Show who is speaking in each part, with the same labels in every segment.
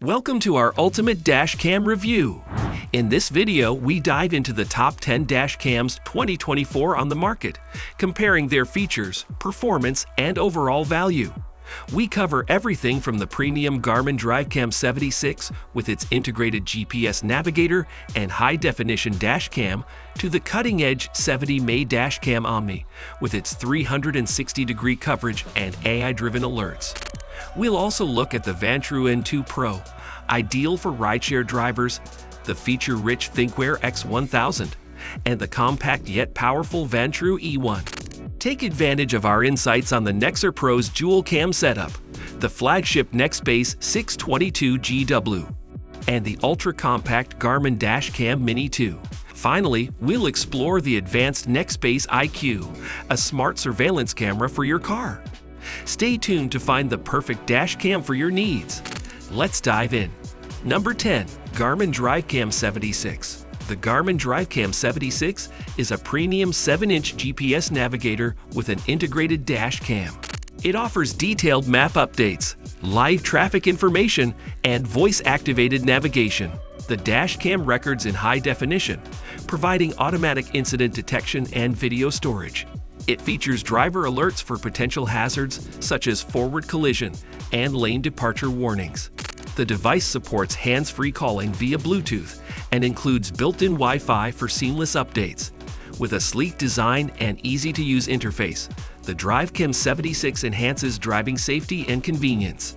Speaker 1: Welcome to our ultimate dash cam review. In this video, we dive into the top 10 dash cams 2024 on the market, comparing their features, performance, and overall value. We cover everything from the premium Garmin DriveCam 76 with its integrated GPS navigator and high-definition dash cam to the cutting-edge 70mm Dash Cam Omni with its 360-degree coverage and AI-driven alerts. We'll also look at the Vantrue N2 Pro, ideal for rideshare drivers, the feature-rich Thinkware X1000, and the compact yet powerful Vantrue E1. Take advantage of our insights on the Nexar Pro's dual cam setup, the flagship Nextbase 622GW, and the ultra-compact Garmin Dash Cam Mini 2. Finally, we'll explore the advanced Nextbase IQ, a smart surveillance camera for your car. Stay tuned to find the perfect dash cam for your needs. Let's dive in. Number 10. Garmin DriveCam 76. The Garmin DriveCam 76 is a premium 7-inch GPS navigator with an integrated dash cam. It offers detailed map updates, live traffic information, and voice-activated navigation. The dash cam records in high definition, providing automatic incident detection and video storage. It features driver alerts for potential hazards such as forward collision and lane departure warnings. The device supports hands-free calling via Bluetooth and includes built-in Wi-Fi for seamless updates. With a sleek design and easy-to-use interface, the DriveCam 76 enhances driving safety and convenience.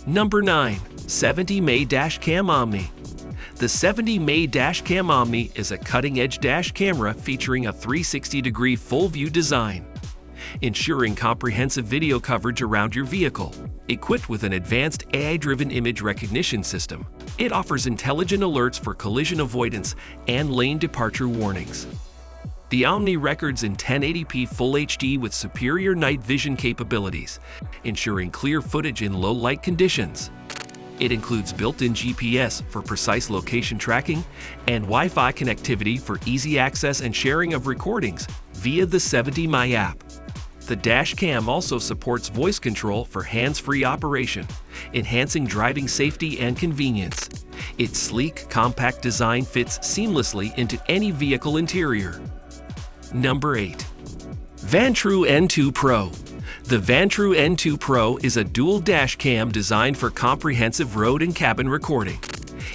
Speaker 1: Number 9. 70mm Dash Cam Omni. The 70mm Dash Cam Omni is a cutting-edge dash camera featuring a 360-degree full-view design, ensuring comprehensive video coverage around your vehicle. Equipped with an advanced AI-driven image recognition system, it offers intelligent alerts for collision avoidance and lane departure warnings. The Omni records in 1080p Full HD with superior night vision capabilities, ensuring clear footage in low-light conditions. It includes built-in GPS for precise location tracking and Wi-Fi connectivity for easy access and sharing of recordings via the 70mm app. The dash cam also supports voice control for hands-free operation, enhancing driving safety and convenience. Its sleek, compact design fits seamlessly into any vehicle interior. Number 8. Vantrue N2 Pro. The Vantrue N2 Pro is a dual dash cam designed for comprehensive road and cabin recording.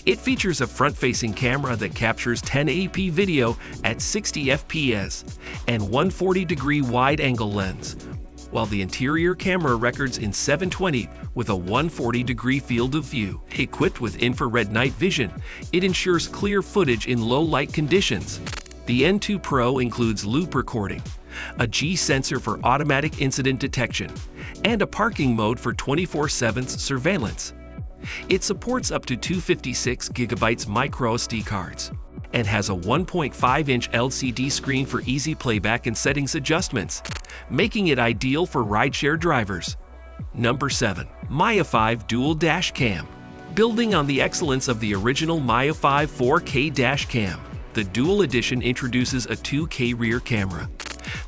Speaker 1: It features a front-facing camera that captures 1080p video at 60 fps and 140-degree wide-angle lens, while the interior camera records in 720 with a 140-degree field of view. Equipped with infrared night vision, it ensures clear footage in low-light conditions. The N2 Pro includes loop recording, a G sensor for automatic incident detection, and a parking mode for 24/7 surveillance. It supports up to 256GB micro SD cards and has a 1.5-inch LCD screen for easy playback and settings adjustments, making it ideal for rideshare drivers. Number 7. Miofive Dual Dash Cam. Building on the excellence of the original Miofive 4K dash cam, the Dual Edition introduces a 2K rear camera.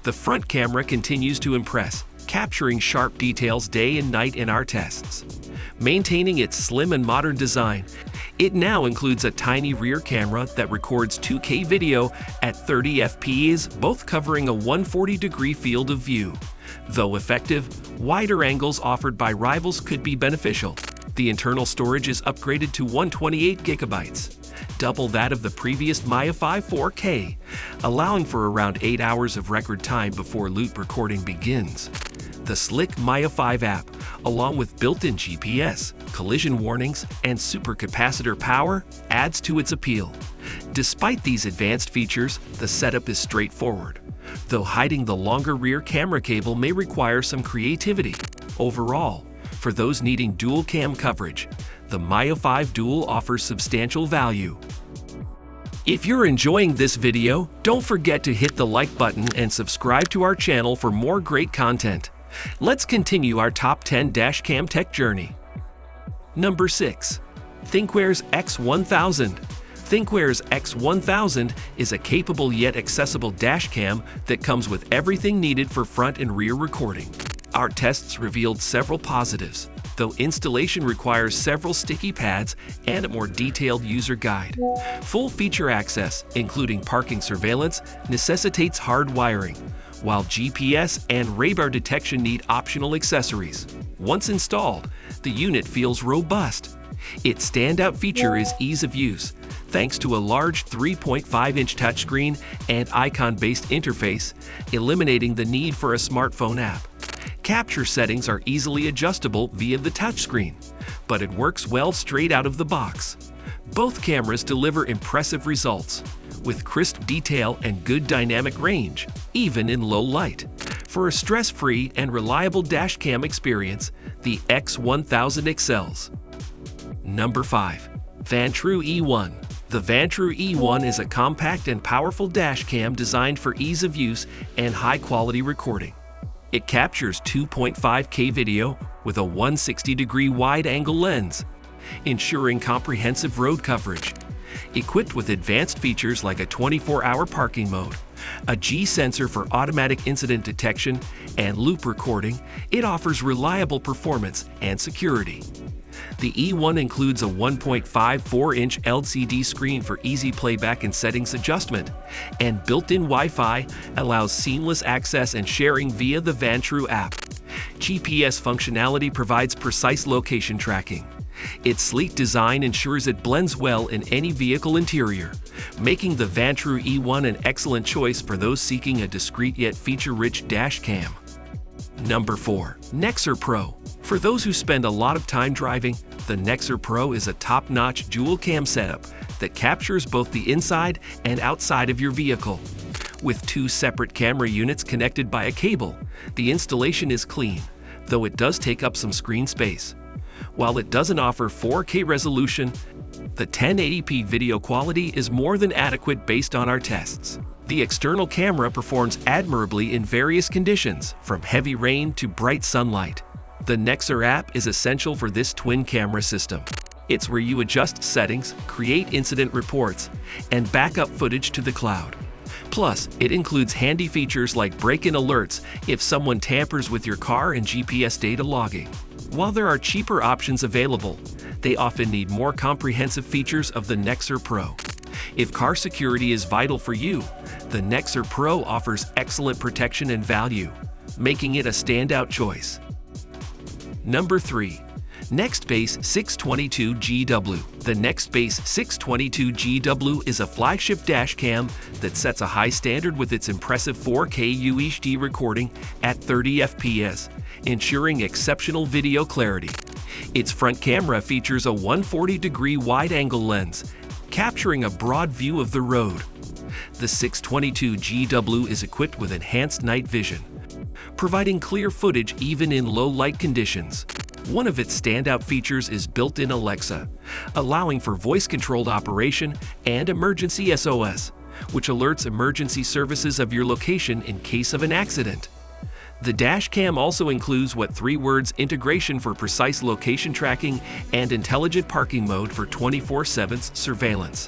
Speaker 1: The front camera continues to impress, capturing sharp details day and night in our tests. Maintaining its slim and modern design, it now includes a tiny rear camera that records 2K video at 30 fps, both covering a 140-degree field of view. Though effective, wider angles offered by rivals could be beneficial. The internal storage is upgraded to 128GB, double that of the previous Miofive 4K, allowing for around 8 hours of record time before loop recording begins. The slick Miofive app, along with built-in GPS, collision warnings, and supercapacitor power, adds to its appeal. Despite these advanced features, the setup is straightforward, though hiding the longer rear camera cable may require some creativity. Overall, for those needing dual cam coverage, the Miofive Dual offers substantial value. If you're enjoying this video, don't forget to hit the like button and subscribe to our channel for more great content. Let's continue our top 10 dash cam tech journey. Number 6. Thinkware's X1000. Thinkware's X1000 is a capable yet accessible dash cam that comes with everything needed for front and rear recording. Our tests revealed several positives. though installation requires several sticky pads and a more detailed user guide. Full feature access, including parking surveillance, necessitates hard wiring, while GPS and radar detection need optional accessories. Once installed, the unit feels robust. Its standout feature is ease of use, thanks to a large 3.5-inch touchscreen and icon-based interface, eliminating the need for a smartphone app. Capture settings are easily adjustable via the touchscreen, but it works well straight out of the box. Both cameras deliver impressive results, with crisp detail and good dynamic range, even in low light. For a stress-free and reliable dashcam experience, the X1000 excels. Number 5. Vantrue E1. The Vantrue E1 is a compact and powerful dashcam designed for ease of use and high-quality recording. It captures 2.5K video with a 160-degree wide-angle lens, ensuring comprehensive road coverage. Equipped with advanced features like a 24-hour parking mode, a G sensor for automatic incident detection, and loop recording, it offers reliable performance and security. The E1 includes a 1.54-inch LCD screen for easy playback and settings adjustment, and built-in Wi-Fi allows seamless access and sharing via the Vantrue app. GPS functionality provides precise location tracking. Its sleek design ensures it blends well in any vehicle interior, making the Vantrue E1 an excellent choice for those seeking a discreet yet feature-rich dash cam. Number 4. Nexar Pro. For those who spend a lot of time driving, the Nexar Pro is a top-notch dual-cam setup that captures both the inside and outside of your vehicle. With 2 separate camera units connected by a cable, the installation is clean, though it does take up some screen space. While it doesn't offer 4K resolution, the 1080p video quality is more than adequate based on our tests. The external camera performs admirably in various conditions, from heavy rain to bright sunlight. The Nexar app is essential for this twin camera system. It's where you adjust settings, create incident reports, and back up footage to the cloud. Plus, it includes handy features like break-in alerts if someone tampers with your car and GPS data logging. While there are cheaper options available, they often need more comprehensive features of the Nexar Pro. If car security is vital for you, the Nexar Pro offers excellent protection and value, making it a standout choice. Number 3. Nextbase 622GW. The Nextbase 622GW is a flagship dashcam that sets a high standard with its impressive 4K UHD recording at 30 FPS, ensuring exceptional video clarity. Its front camera features a 140-degree wide-angle lens, capturing a broad view of the road. The 622GW is equipped with enhanced night vision, providing clear footage even in low-light conditions. One of its standout features is built-in Alexa, allowing for voice-controlled operation and emergency SOS, which alerts emergency services of your location in case of an accident. The Dashcam also includes what 3 words integration for precise location tracking and intelligent parking mode for 24/7 surveillance.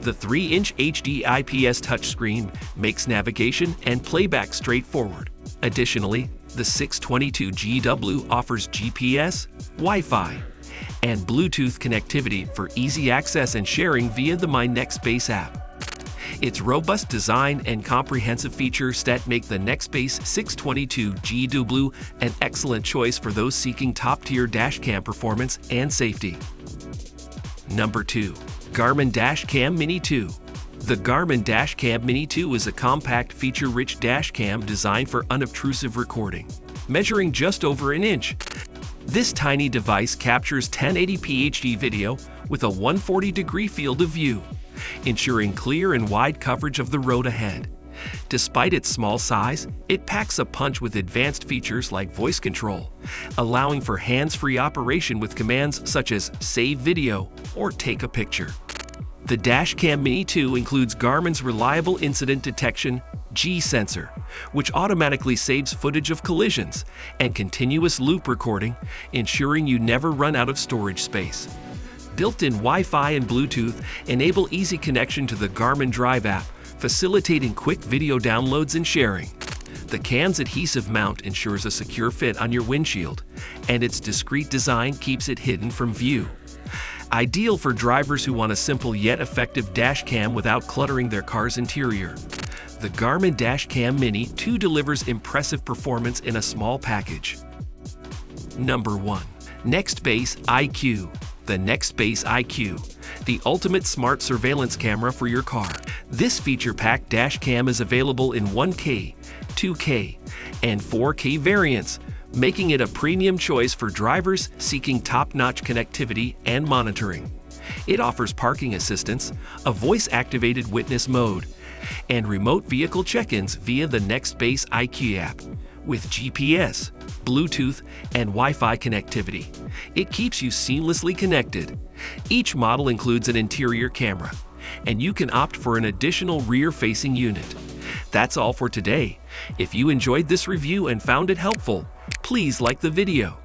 Speaker 1: The 3-inch HD IPS touchscreen makes navigation and playback straightforward. Additionally, the 622GW offers GPS, Wi-Fi, and Bluetooth connectivity for easy access and sharing via the My Nextbase app. Its robust design and comprehensive feature set make the Nextbase 622GW an excellent choice for those seeking top-tier dashcam performance and safety. Number 2. Garmin Dashcam Mini 2. The Garmin Dashcam Mini 2 is a compact, feature-rich dashcam designed for unobtrusive recording. Measuring just over an inch, this tiny device captures 1080p HD video with a 140-degree field of view, ensuring clear and wide coverage of the road ahead. Despite its small size, it packs a punch with advanced features like voice control, allowing for hands-free operation with commands such as save video or take a picture. The Dashcam Mini 2 includes Garmin's reliable incident detection G sensor, which automatically saves footage of collisions, and continuous loop recording, ensuring you never run out of storage space. Built-in Wi-Fi and Bluetooth enable easy connection to the Garmin Drive app, facilitating quick video downloads and sharing. The cam's adhesive mount ensures a secure fit on your windshield, and its discreet design keeps it hidden from view. Ideal for drivers who want a simple yet effective dash cam without cluttering their car's interior. The Garmin Dash Cam Mini 2 delivers impressive performance in a small package. Number 1. Nextbase IQ. The Nextbase IQ, the ultimate smart surveillance camera for your car. This feature-packed dash cam is available in 1K, 2K, and 4K variants, making it a premium choice for drivers seeking top-notch connectivity and monitoring. It offers parking assistance, a voice-activated witness mode, and remote vehicle check-ins via the Nextbase IQ app. With GPS, Bluetooth, and Wi-Fi connectivity, it keeps you seamlessly connected. Each model includes an interior camera, and you can opt for an additional rear-facing unit. That's all for today. If you enjoyed this review and found it helpful, please like the video.